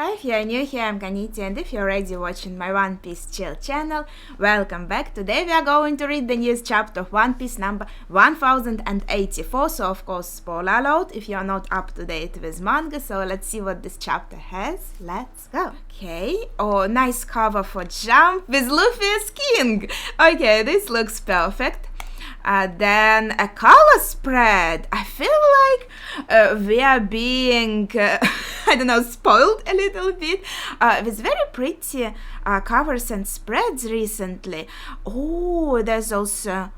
Hello, if you're new here, I'm Kaniti, and if you're already watching my One Piece Chill channel, welcome back. Today we are going to read the newest chapter of One Piece number 1084, so of course spoiler alert if you're not up to date with manga, so let's see what this chapter has. Let's go. Okay, oh, nice cover for Jump with Luffy as king. Okay, this looks perfect. Then a color spread. I feel like we are being, I don't know, spoiled a little bit with very pretty covers and spreads recently. Oh, there's also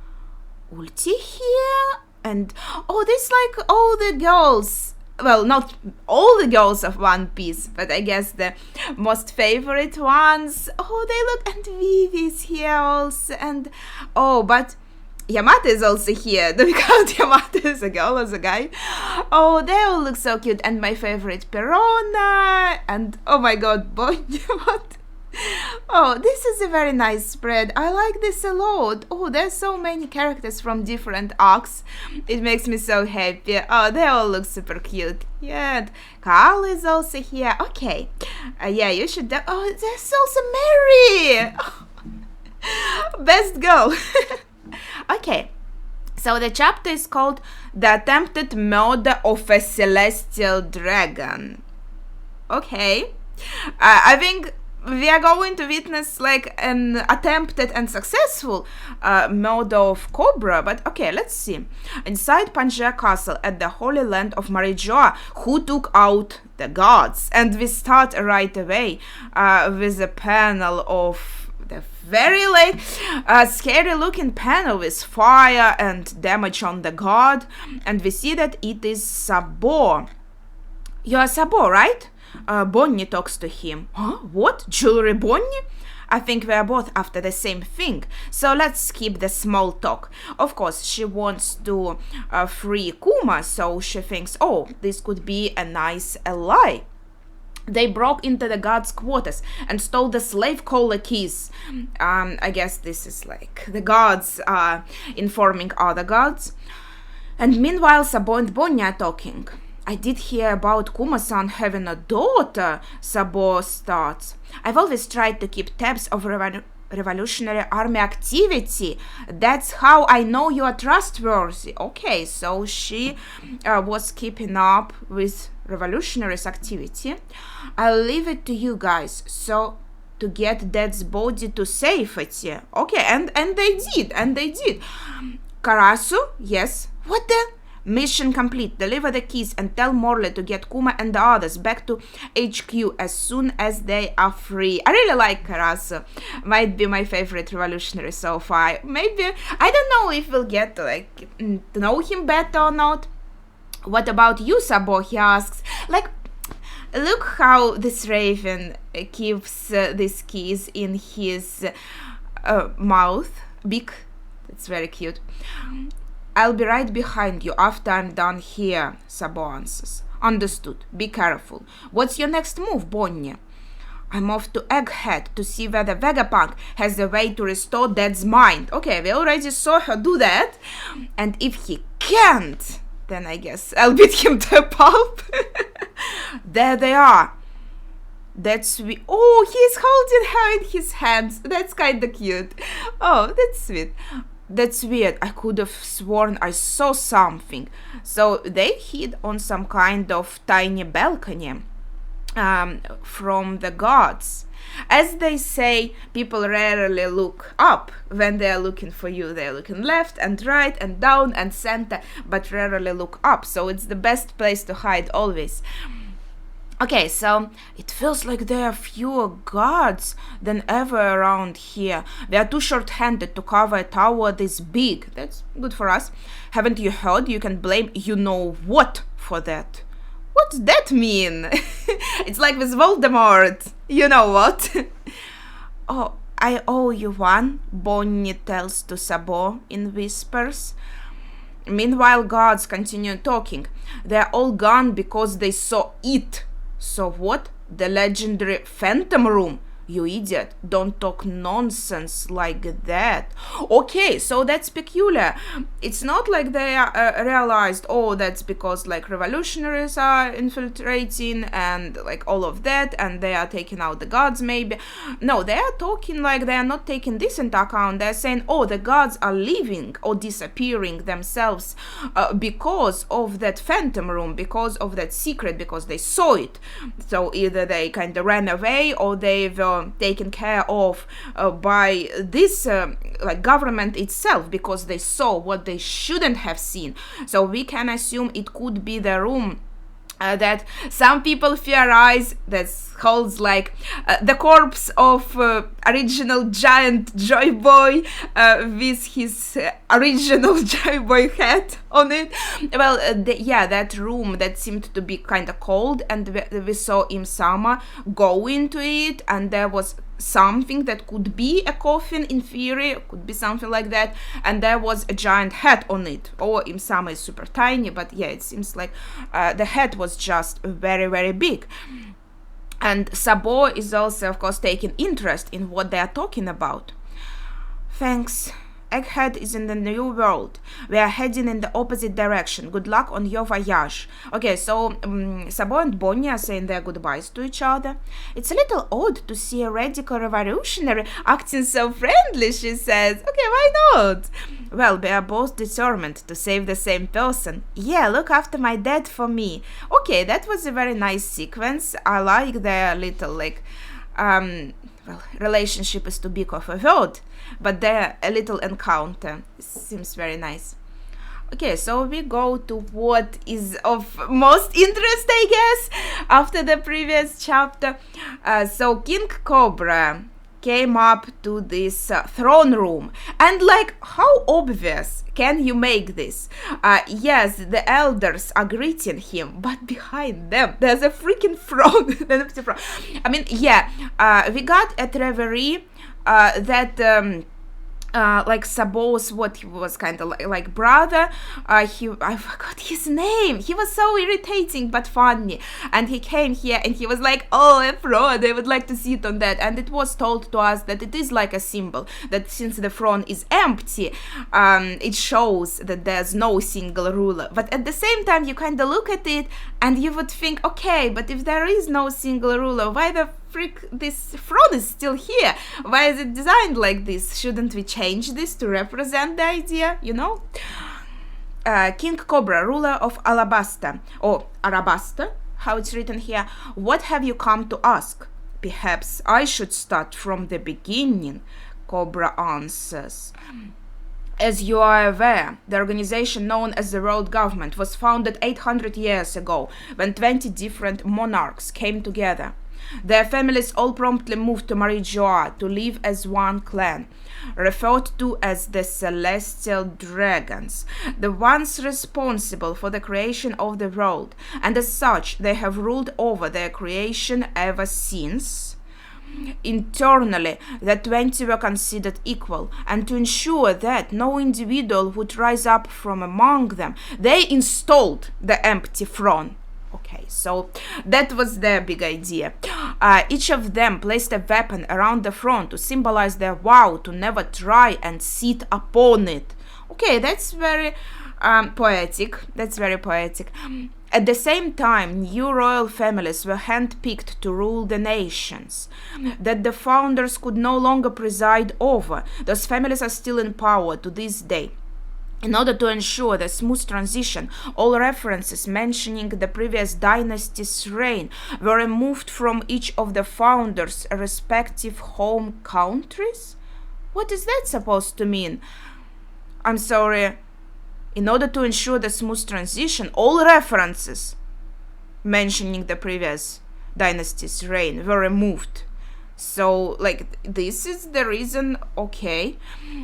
Ulti here. And, oh, this like all the girls. Well, not all the girls of One Piece, but I guess the most favorite ones. Oh, they look, and Vivi's here also. And, oh, but Yamata is also here. Do we count Yamata as a girl, as a guy? Oh, they all look so cute. And my favorite, Perona. And, oh my god, Bonnie, what? Oh, this is a very nice spread. I like this a lot. Oh, there's so many characters from different arcs. It makes me so happy. Oh, they all look super cute. Yeah, and Carl is also here. Okay. Yeah, you should... Oh, there's also Mary. Oh. Best girl. Okay, so the chapter is called The Attempted Murder of a Celestial Dragon. Okay, I think we are going to witness like an attempted and successful murder of Cobra, but okay, let's see. Inside Pangaea Castle at the Holy Land of Marijoa, who took out the gods? And we start right away with a panel of the very scary looking panel with fire and damage on the god, and we see that it is Sabo. You are Sabo, right? Bonnie talks to him. Huh? What? Jewelry Bonnie? I think we are both after the same thing, so let's skip the small talk. Of course, she wants to free Kuma, so she thinks, oh, this could be a nice ally. They broke into the gods' quarters and stole the slave caller keys. I guess this is like the gods informing other gods. And meanwhile, Sabo and Bonnie are talking. I did hear about Kuma-san having a daughter, Sabo starts. I've always tried to keep tabs of Revolutionary Army activity. That's how I know you are trustworthy. Okay, so she was keeping up with Revolutionaries activity. I'll leave it to you guys, so to get Dad's body to safety. Okay, and they did. Karasu, yes. What the? Mission complete. Deliver the keys and tell Morley to get Kuma and the others back to HQ as soon as they are free. I really like Karasu. Might be my favorite revolutionary so far. Maybe, I don't know if we'll get to know him better or not. What about you, Sabo? He asks. Look how this raven keeps these keys in his mouth. Big. It's very cute. I'll be right behind you after I'm done here, Sabo answers. Understood. Be careful. What's your next move, Bonnie? I'm off to Egghead to see whether Vegapunk has a way to restore Dad's mind. Okay, we already saw her do that. And if he can't, then I guess I'll beat him to a pulp. There they are. That's sweet. Oh, he's holding her in his hands. That's kind of cute. Oh, that's sweet. That's weird. I could have sworn I saw something. So they hid on some kind of tiny balcony from the gods. As they say, people rarely look up when they are looking for you. They are looking left and right and down and center, but rarely look up. So it's the best place to hide always. Okay, so it feels like there are fewer guards than ever around here. We are too short-handed to cover a tower this big. That's good for us. Haven't you heard? You can blame you-know-what for that. What's that mean? It's like with Voldemort. You know what? Oh, I owe you one, Bonnie tells to Sabo in whispers. Meanwhile, guards continue talking. They're all gone because they saw it. So what? The legendary Phantom Room. You idiot, don't talk nonsense like that. Okay, so that's peculiar. It's not like they realized, oh, that's because like revolutionaries are infiltrating and like all of that, and they are taking out the gods maybe. No, they are talking like they are not taking this into account. They're saying, oh, the gods are leaving or disappearing themselves because of that phantom room, because of that secret, because they saw it. So either they kind of ran away, or they've taken care of by this like government itself, because they saw what they shouldn't have seen. So we can assume it could be the room that some people theorize that holds like the corpse of original giant Joy Boy with his original Joy Boy hat on it. Well, that room that seemed to be kind of cold, and we saw Im Sama go into it, and there was something that could be a coffin in theory, could be something like that, and there was a giant hat on it. Or Im Sama is super tiny, but yeah, it seems like the hat was just very, very big. And Sabo is also, of course, taking interest in what they are talking about. Thanks. Egghead is in the new world. We are heading in the opposite direction. Good luck on your voyage. Okay, so Sabo and Bonnie are saying their goodbyes to each other. It's a little odd to see a radical revolutionary acting so friendly, she says. Okay, why not? Well, we are both determined to save the same person. Yeah, look after my dad for me. Okay, that was a very nice sequence. I like their little, like, well, relationship is too big of a word, but their a little encounter seems very nice. Okay, so we go to what is of most interest, I guess, after the previous chapter. So King Cobra came up to this throne room, and like, how obvious can you make this? Yes, the elders are greeting him, but behind them there's a freaking throne. I mean, yeah, we got a Treverie that like Sabo's, what he was kind of like brother, I forgot his name. He was so irritating but funny, and he came here and he was like, oh, a throne, I would like to sit on that. And it was told to us that it is like a symbol, that since the throne is empty, it shows that there's no single ruler. But at the same time, you kind of look at it and you would think, okay, but if there is no single ruler, why the frick this throne is still here? Why is it designed like this? Shouldn't we change this to represent the idea, you know? King Cobra, ruler of Alabasta, or Arabasta, how it's written here. What have you come to ask? Perhaps I should start from the beginning, Cobra answers. As you are aware, the organization known as the World Government was founded 800 years ago, when 20 different monarchs came together. Their families all promptly moved to Marijoa to live as one clan, referred to as the Celestial Dragons, the ones responsible for the creation of the world, and as such they have ruled over their creation ever since. Internally, the 20 were considered equal, and to ensure that no individual would rise up from among them, they installed the empty throne. Okay, so that was their big idea. Each of them placed a weapon around the throne to symbolize their vow to never try and sit upon it. Okay, that's very poetic. That's very poetic. At the same time, new royal families were handpicked to rule the nations that the founders could no longer preside over. Those families are still in power to this day. In order to ensure the smooth transition, all references mentioning the previous dynasty's reign were removed from each of the founders' respective home countries? What is that supposed to mean? I'm sorry. In order to ensure the smooth transition, all references mentioning the previous dynasty's reign were removed. So, like, this is the reason, okay.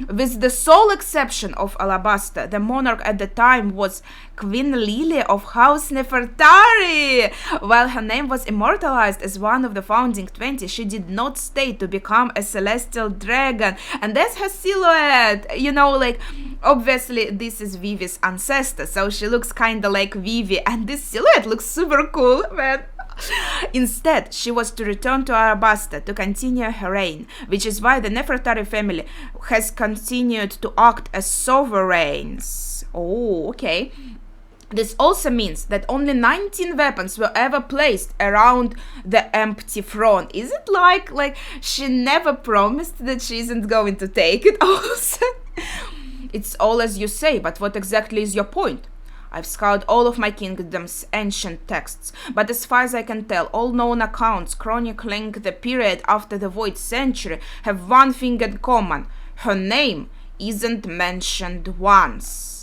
With the sole exception of Alabasta, the monarch at the time was Queen Lily of House Nefertari. While her name was immortalized as one of the founding 20, she did not stay to become a celestial dragon. And that's her silhouette. You know, like, obviously this is Vivi's ancestor, so she looks kind of like Vivi. And this silhouette looks super cool, man. Instead, she was to return to Arabasta to continue her reign, which is why the Nefertari family has continued to act as sovereigns. Oh, okay. This also means that only 19 weapons were ever placed around the empty throne. Is it like she never promised that she isn't going to take it also? It's all as you say, but what exactly is your point? I've scoured all of my kingdom's ancient texts, but as far as I can tell, all known accounts chronicling the period after the Void Century have one thing in common. Her name isn't mentioned once.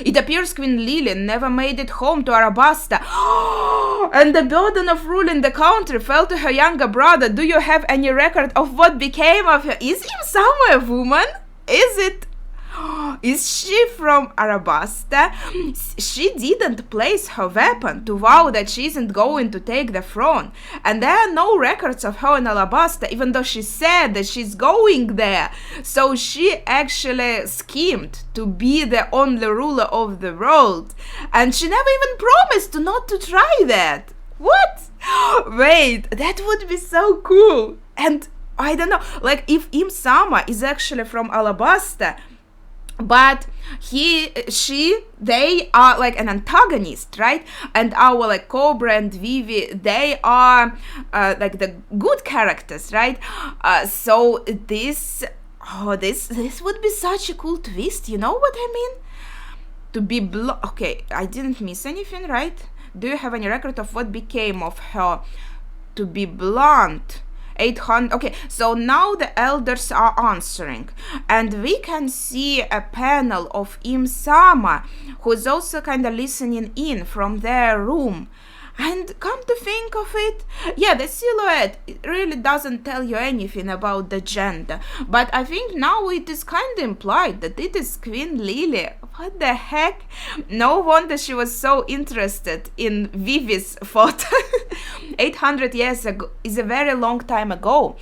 It appears Queen Lily never made it home to Arabasta, and the burden of ruling the country fell to her younger brother. Do you have any record of what became of her? Is Im Sama a woman? Is she from Arabasta? She didn't place her weapon to vow that she isn't going to take the throne, and there are no records of her in Arabasta, even though she said that she's going there. So she actually schemed to be the only ruler of the world, and she never even promised not to try that. What? Wait, that would be so cool. And I don't know, if Im Sama is actually from Arabasta, but they are an antagonist, right? And our Cobra and Vivi, they are the good characters, right? So this would be such a cool twist. You know what I mean? To be okay, I didn't miss anything, right? Do you have any record of what became of her? To be blunt, 800. Okay, so now the elders are answering, and we can see a panel of Im Sama, who is also kind of listening in from their room. And come to think of it, yeah, the silhouette, it really doesn't tell you anything about the gender, but I think now it is kind of implied that it is Queen Lily. What the heck? No wonder she was so interested in Vivi's photo. 800 years ago is a very long time ago.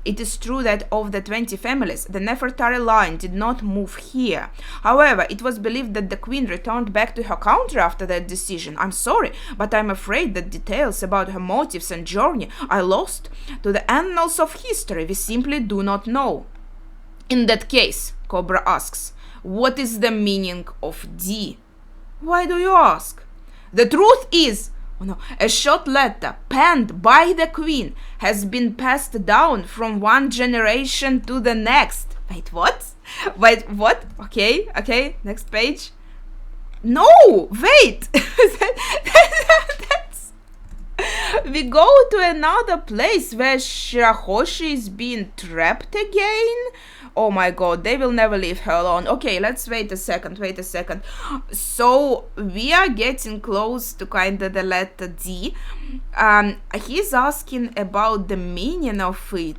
It is true that of the 20 families, the Nefertari line did not move here. However, it was believed that the queen returned back to her country after that decision. I'm sorry, but I'm afraid that details about her motives and journey are lost to the annals of history. We simply do not know. In that case, Cobra asks, what is the meaning of D? Why do you ask? The truth is, a short letter penned by the queen has been passed down from one generation to the next. Wait, what? Okay, next page. No, wait. We go to another place where Shirahoshi is being trapped again. Oh my god, they will never leave her alone. Okay, let's wait a second. So we are getting close to kind of the letter D. He's asking about the meaning of it,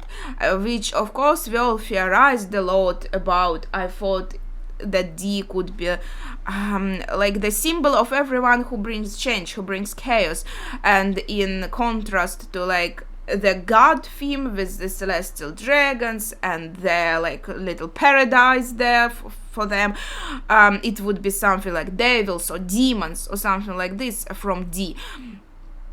which of course we all theorized a lot about. I thought that D could be the symbol of everyone who brings change, who brings chaos, and in contrast to the god theme with the celestial dragons and their little paradise there for them, it would be something like devils or demons or something like this from D.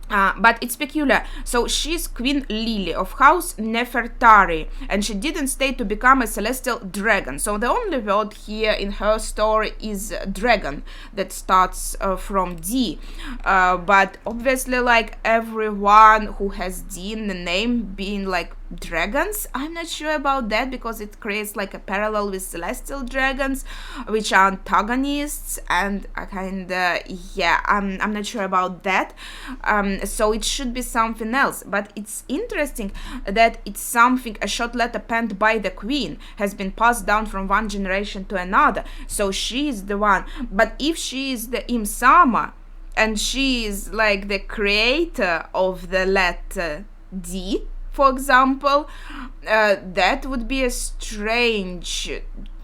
But it's peculiar. So she's Queen Lily of House Nefertari, and she didn't stay to become a celestial dragon. So the only word here in her story is dragon, that starts from D. But obviously, everyone who has D in the name being dragons, I'm not sure about that, because it creates a parallel with celestial dragons, which are antagonists, and I'm not sure about that. So it should be something else, but it's interesting that it's something, a short letter penned by the queen has been passed down from one generation to another. So she is the one. But if she is the Im Sama, and she is the creator of the letter D, for example, that would be a strange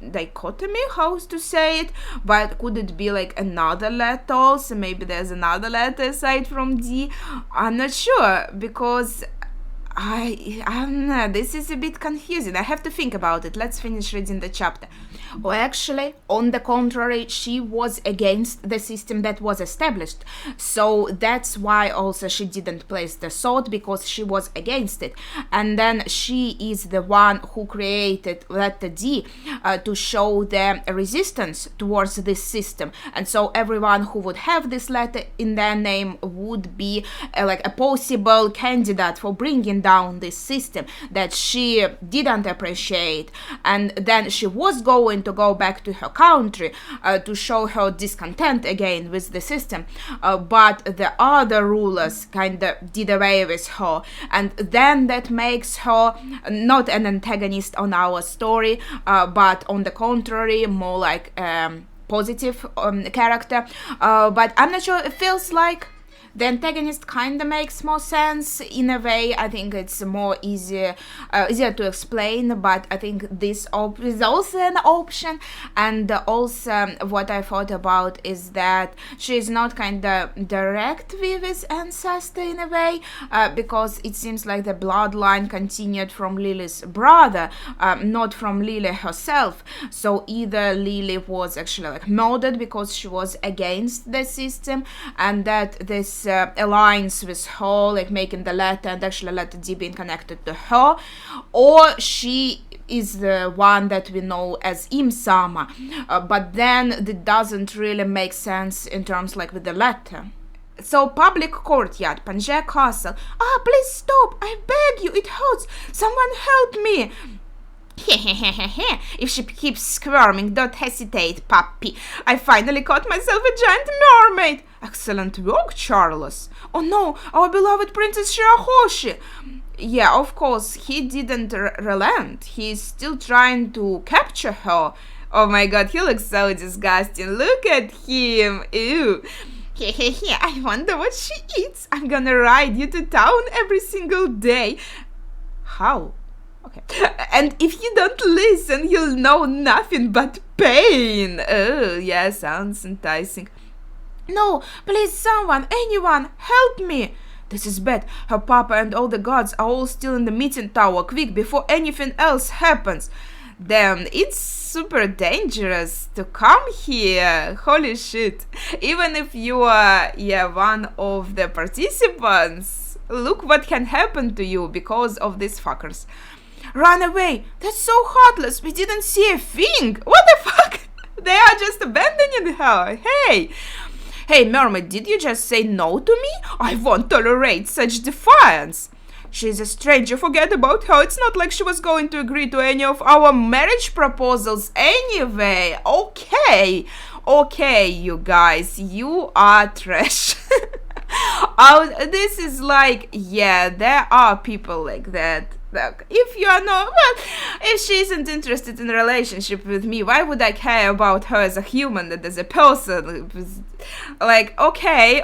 dichotomy, how to say it, but could it be another letter also? Maybe there's another letter aside from D. I'm not sure, because I don't know, this is a bit confusing. I have to think about it. Let's finish reading the chapter. Or actually, on the contrary, she was against the system that was established. So that's why also she didn't place the sword, because she was against it. And then she is the one who created letter D to show the resistance towards this system. And so everyone who would have this letter in their name would be like a possible candidate for bringing down this system that she didn't appreciate. And then she was going to go back to her country to show her discontent again with the system, but the other rulers kind of did away with her, and then that makes her not an antagonist on our story, but on the contrary more like positive character. But I'm not sure, it feels like the antagonist kind of makes more sense in a way. I think it's more easier to explain, but I think this is also an option. And also what I thought about is that she is not kind of direct with his ancestor in a way, because it seems like the bloodline continued from Lily's brother, not from Lily herself. So either Lily was actually like murdered because she was against the system, and that this alliance with her, like making the letter and actually letter D being connected to her, or she is the one that we know as Imsama, but then it doesn't really make sense in terms like with the letter. So, public courtyard, Pangaea Castle. Please stop, I beg you, it hurts, someone help me. If she keeps squirming, don't hesitate, puppy. I finally caught myself a giant mermaid. Excellent work, Charles. Oh no, our beloved Princess Shirahoshi. Yeah, of course, he didn't relent. He's still trying to capture her. Oh my god, he looks so disgusting. Look at him. Ew. I wonder what she eats. I'm gonna ride you to town every single day. How? Okay. And if you don't listen, you'll know nothing but pain. Oh, yeah, sounds enticing. No, please, someone, anyone, help me. This is bad. Her papa and all the gods are all still in the meeting tower. Quick, before anything else happens. Damn, it's super dangerous to come here. Holy shit. Even if you are, one of the participants, look what can happen to you because of these fuckers. Run away! That's so heartless! We didn't see a thing! What the fuck? They are just abandoning her! Hey, mermaid, did you just say no to me? I won't tolerate such defiance! She's a stranger, forget about her. It's not like she was going to agree to any of our marriage proposals anyway. Okay, you guys, you are trash. This is like, there are people like that. Look, if you are not, well, if she isn't interested in a relationship with me, why would I care about her as a human and as a person? Like, okay,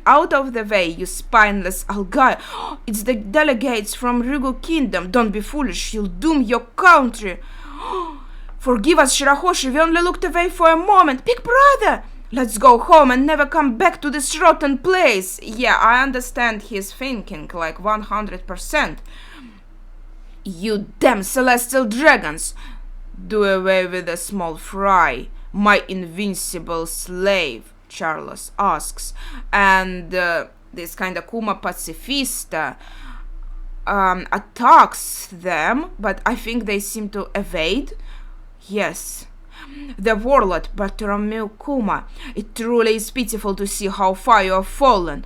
out of the way, you spineless Algai. It's the delegates from Ryugu Kingdom. Don't be foolish, you'll doom your country. Forgive us, Shirahoshi, we only looked away for a moment. Big brother! Let's go home and never come back to this rotten place. Yeah, I understand his thinking, like 100%. You damn celestial dragons! Do away with the small fry, my invincible slave, Charles asks. And this kind of Kuma pacifista attacks them, but I think they seem to evade. Yes. The warlord Bartholomew Kuma. It truly is pitiful to see how far you have fallen.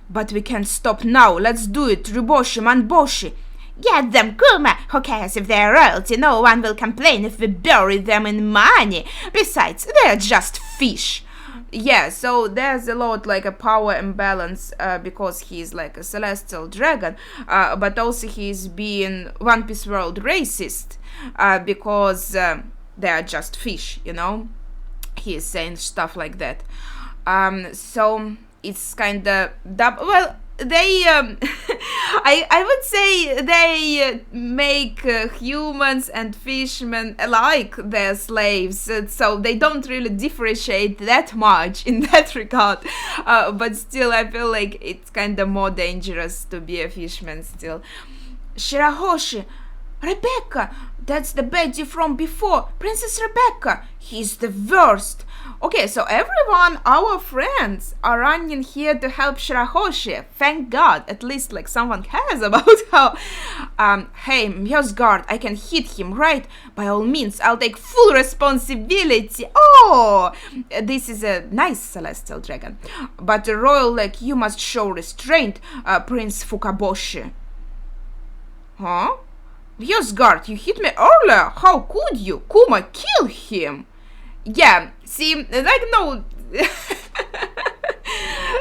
But we can't stop now. Let's do it, Ryuboshi Manboshi. Get them, Kuma! Who cares if they're royalty? No one will complain if we bury them in money. Besides, they're just fish. Yeah, so there's a lot like a power imbalance because he's like a celestial dragon, but also he's being One Piece World racist because they are just fish, you know? He is saying stuff like that. So it's kind of well, they I would say they make humans and fishmen alike their slaves, so they don't really differentiate that much in that regard. But still, I feel like it's kind of more dangerous to be a fisherman still. Shirahoshi, Rebecca, that's the Betty from before, Princess Rebecca. He's the worst. Okay, so everyone, our friends, are running here to help Shirahoshi. Thank God, at least like someone cares about how. Hey, Mjosgard, I can hit him, right? By all means, I'll take full responsibility. Oh, this is a nice celestial dragon. But a royal like you must show restraint, Prince Fukaboshi. Huh? Mjosgard, you hit me earlier. How could you? Kuma, kill him. Yeah, see, like, no,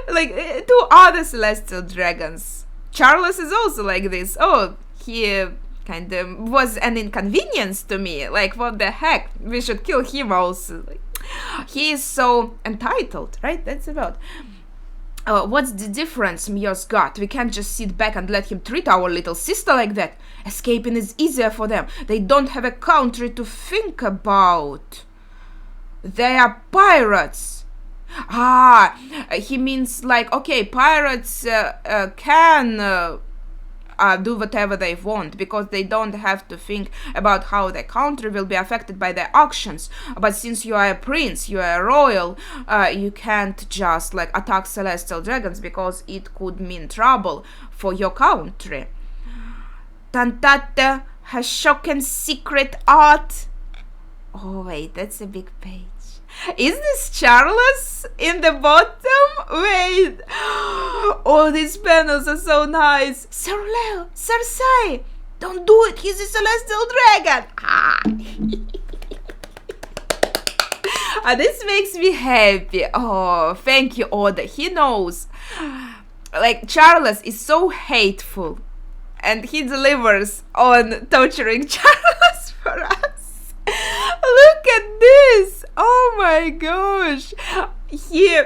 like, two other celestial dragons. Charles is also like this. Oh, he kind of was an inconvenience to me. Like, what the heck? We should kill him also. Like, he is so entitled, right? That's about. What's the difference, Mjosgard? We can't just sit back and let him treat our little sister like that. Escaping is easier for them. They don't have a country to think about. They are pirates. He means like, okay, pirates can do whatever they want because they don't have to think about how their country will be affected by their actions. But since you are a prince, you are a royal, you can't just like attack celestial dragons because it could mean trouble for your country. Tantate has shocking secret art. Oh wait, that's a big page. Is this Charles in the bottom? Wait. Oh, these panels are so nice. Sir Leo, Sir Sai, don't do it. He's a celestial dragon. This makes me happy. Oh, thank you, Oda. He knows. Like, Charles is so hateful. And he delivers on torturing Charles for us. Look at this. Oh my gosh. He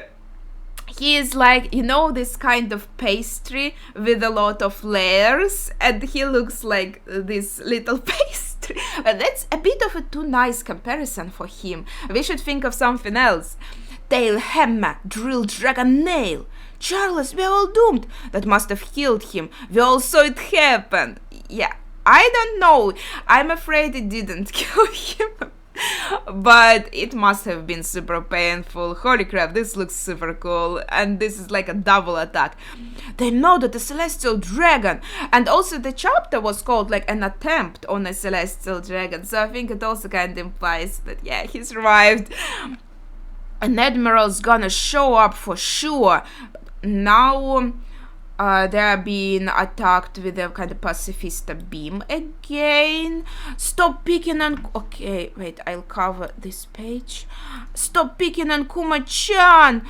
is like, you know, this kind of pastry with a lot of layers, and he looks like this little pastry. That's a bit of a too nice comparison for him. We should think of something else. Tail hammer, drill dragon nail. Charles, we're all doomed. That must have killed him. We all saw it happen. Yeah, I don't know. I'm afraid it didn't kill him. But it must have been super painful. Holy crap, this looks super cool. And this is like a double attack. They know that a celestial dragon. And also the chapter was called like an attempt on a celestial dragon. So I think it also kind of implies that, yeah, he survived. An admiral's gonna show up for sure. Now they're being attacked with a kind of pacifista beam again. Stop picking on... Okay, wait, I'll cover this page. Stop picking on Kuma-chan.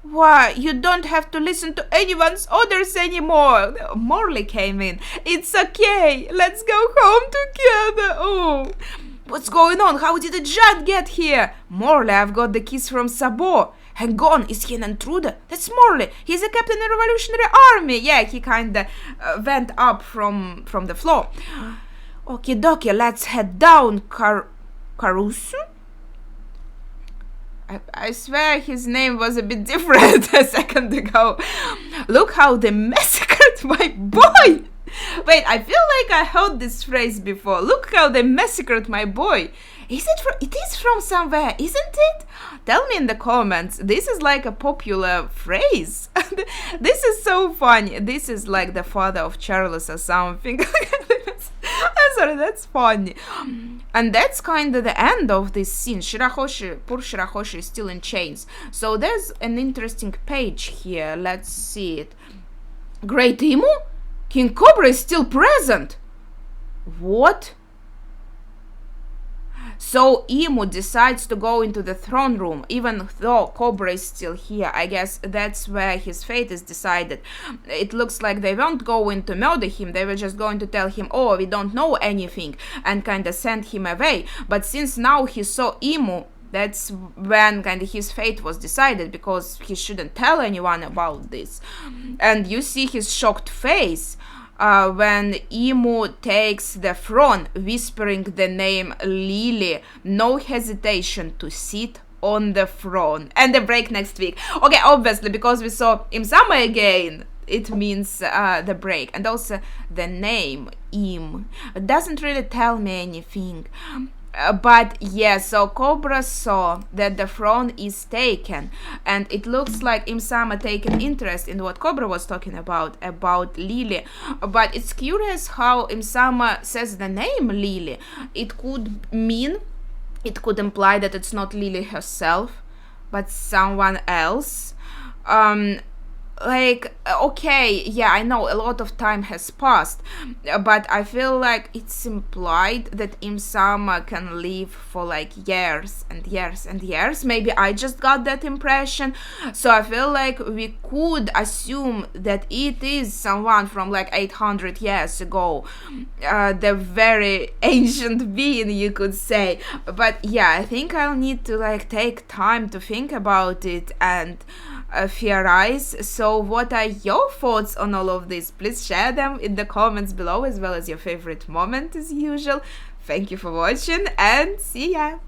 Why, you don't have to listen to anyone's orders anymore. Morley came in. It's okay. Let's go home together. Oh, what's going on? How did the giant get here? Morley, I've got the keys from Sabo. Hang on, is he an intruder? That's Morley. He's a captain in the Revolutionary Army. Yeah, he kinda went up from the floor. Okie dokie, let's head down. Karusu? I swear his name was a bit different a second ago. Look how they massacred my boy. Wait, I feel like I heard this phrase before. Look how they massacred my boy. It is from somewhere, isn't it? Tell me in the comments. This is like a popular phrase. This is so funny. This is like the father of Charles or something. I'm sorry, that's funny. And that's kind of the end of this scene. Poor Shirahoshi is still in chains. So there's an interesting page here. Let's see it. Great Imu? King Cobra is still present. What? So Imu decides to go into the throne room, even though Cobra is still here. I guess that's where his fate is decided. It looks like they won't go in to murder him. They were just going to tell him, oh, we don't know anything, and kind of send him away. But since now he saw Imu, that's when kind of his fate was decided, because he shouldn't tell anyone about this. And you see his shocked face. when Emu takes the throne, whispering the name Lily, no hesitation to sit on the throne. And the break next week. Okay, obviously, because we saw Im-sama again, it means the break. And also the name Im doesn't really tell me anything. But yeah, so Cobra saw that the throne is taken, and it looks like Im-sama taken interest in what Cobra was talking about Lily. But it's curious how Im-sama says the name Lily. It could imply that it's not Lily herself, but someone else. Okay, yeah, I know a lot of time has passed, but I feel like it's implied that Im-sama can live for like years and years and years. Maybe I just got that impression. So I feel like we could assume that it is someone from like 800 years ago, the very ancient being, you could say. But yeah, I think I'll need to like take time to think about it and theorize. So what are your thoughts on all of this? Please share them in the comments below, as well as your favorite moment as usual. Thank you for watching, and see ya!